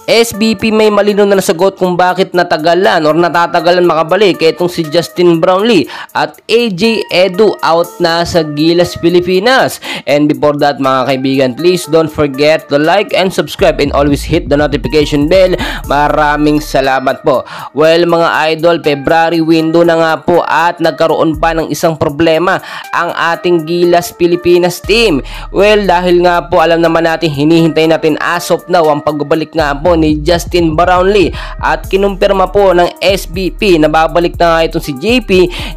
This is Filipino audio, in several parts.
SBP may malinaw na nasagot kung bakit natagalan or natatagalan makabalik itong si Justin Brownlee at AJ Edu out na sa Gilas Pilipinas. And before that mga kaibigan, please don't forget to like and subscribe and always hit the notification bell. Maraming salamat po. Well mga idol, February window na nga po at nagkaroon pa ng isang problema ang ating Gilas Pilipinas team. Well dahil nga po alam naman natin, hinihintay natin as of now ang pagbabalik nga po ni Justin Brownlee at kinumpirma po ng SBP na babalik na nga itong si JP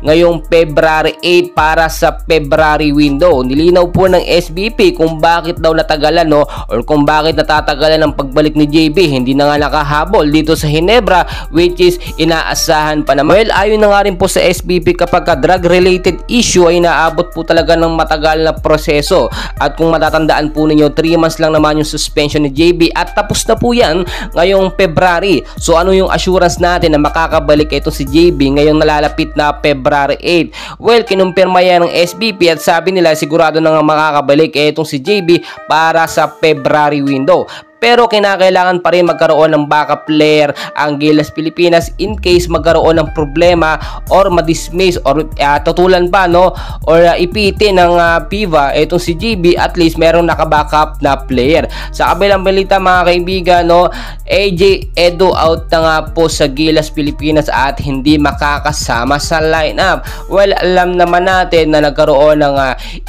ngayong February 8 para sa February window. Nilinaw po ng SBP kung bakit daw natagalan or kung bakit natatagalan ang pagbalik ni JP. Hindi na nga nakahabol dito sa Ginebra, which is inaasahan pa naman. Well ayon na nga rin po sa SBP, kapag drug related issue ay naabot po talaga ng matagal na proseso. At kung matatandaan po ninyo, 3 months lang naman yung suspension ni JB at tapos na po yan ngayong February. So ano yung assurance natin na makakabalik ito si JB ngayong nalalapit na February 8? Well, kinumpirma yan ng SBP at sabi nila sigurado na nga makakabalik itong si JB para sa February window. Pero kinakailangan pa rin magkaroon ng backup player ang Gilas Pilipinas in case magkaroon ng problema or madismiss or tutulan pa or ipitin ng PIVA itong si GB, at least merong nakabackup na player. Sa kabilang balita mga kaibigan, AJ Edu out na nga po sa Gilas Pilipinas at hindi makakasama sa lineup. Well, alam naman natin na nagkaroon ng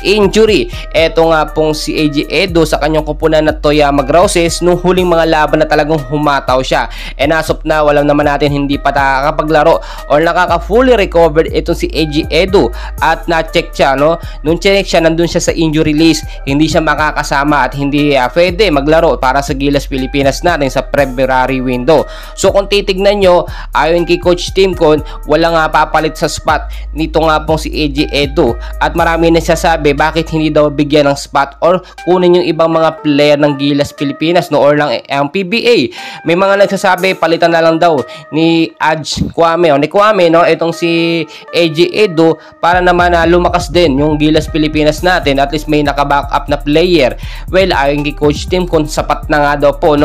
injury eto nga pong si AJ Edu sa kanyang kupunan na Toyama Grouses nung huling mga laban na talagang humataw siya. And as of now, alam naman natin hindi pa nakakapaglaro or nakaka-fully recovered itong si AJ Edu at na-check siya, nung check siya, nandun siya sa injury list, hindi siya makakasama at hindi pwede maglaro para sa Gilas Pilipinas natin sa February window. So kung titignan nyo, ayon kay Coach Timcon, walang papalit sa spot nito nga pong si AJ Edu at marami nagsasabi bakit hindi daw bigyan ng spot or kunin yung ibang mga player ng Gilas Pilipinas or lang ang PBA. May mga nagsasabi palitan na lang daw ni Aj Kwame ni Kwame itong si AJ Edu para naman lumakas din yung Gilas Pilipinas natin, at least may naka-backup na player. Well, ayon kay Coach Tim kung sapat na nga daw po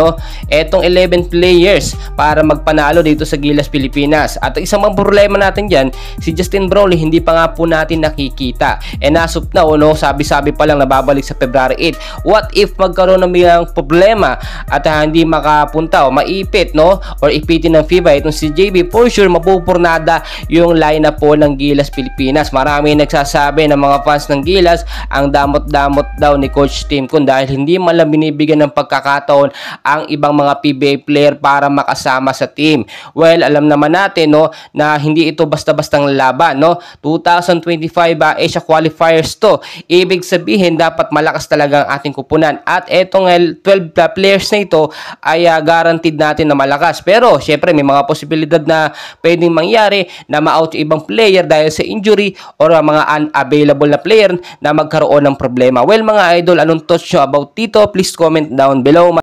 etong 11 players para magpanalo dito sa Gilas Pilipinas. At isang mga problema natin dyan, si Justin Brownlee hindi pa nga po natin nakikita. And as of now, sabi-sabi pa lang nababalik sa February 8. What if magkaroon ng mga problema at hindi makapunta o maipit or ipitin ng FIBA itong si JB? For sure mapupurnada yung lineup po ng Gilas Pilipinas. Marami nagsasabi ng mga fans ng Gilas ang damot-damot daw ni Coach Timcon dahil hindi man lang binibigyan ng pagkakataon ang ibang mga PBA player para makasama sa team. Well, alam naman natin na hindi ito basta-bastang laban 2025 Asia qualifiers to. Ibig sabihin dapat malakas talaga ang ating kupunan at etong 12 players na ito ay guaranteed natin na malakas. Pero syempre may mga posibilidad na pwedeng mangyari na ma-out yung ibang player dahil sa injury or mga unavailable na player na magkaroon ng problema. Well mga idol, anong thoughts nyo about dito? Please comment down below.